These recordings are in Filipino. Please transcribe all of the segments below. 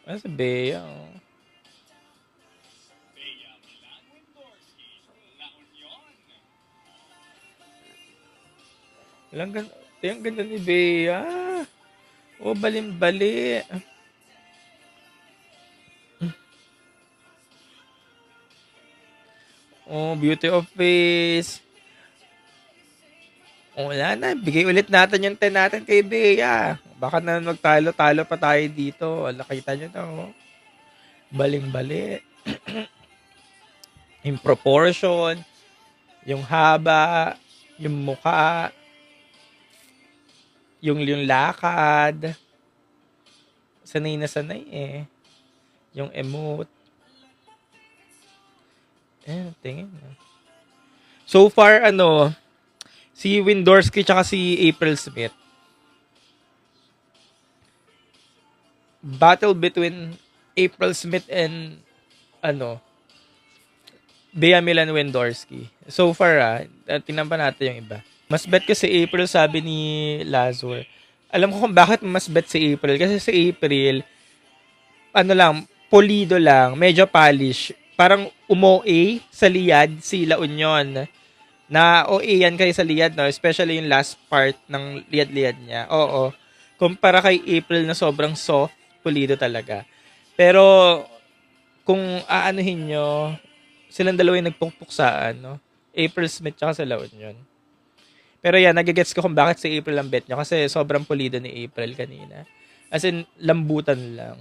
Ano si Bea, oh. Walang gan ang ganda ni Bea. Oh, balim-bali. Oh, beauty of face. Oh, wala na. Bigay ulit natin yung 10 natin kay Bea. Baka na magtalo-talo pa tayo dito. Nakita nyo to. Oh. Baling-bali. Yung proportion, yung haba, yung muka, yung lakad. Sanay na sanay eh. Yung emote. Tingin. So far, si Windorski tsaka si April Smith. Battle between April Smith and Bea Milan Wendorski. So far, tingnan pa natin yung iba. Mas bet ko si April, sabi ni Lazur. Alam ko kung bakit mas bet si April. Kasi si April, pulido lang, medyo polish. Parang umo-A sa Liad, si La Union. Na OA yan kay sa Liad, no? Especially yung last part ng Liad-Liad niya. Oo. Kumpara kay April na sobrang soft, pulido talaga. Pero, kung aanuhin nyo, silang dalawa yung nagpukpuksaan, no? April Smith tsaka sa La Union. Pero yan, nagigets ko kung bakit si April ang bet nyo. Kasi sobrang pulido ni April kanina. As in, lambutan lang.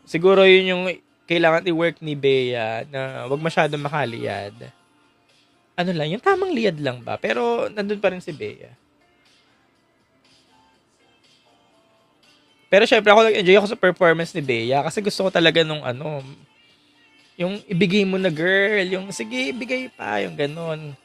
Siguro yun yung kailangan i-work ni Bea na wag masyadong makaliyad. Ano lang, yung tamang liyad lang ba? Pero nandun pa rin si Bea. Pero syempre ako nag-enjoy ako sa performance ni Bea kasi gusto ko talaga nung yung ibigay mo na girl, yung sige, ibigay pa, yung ganon.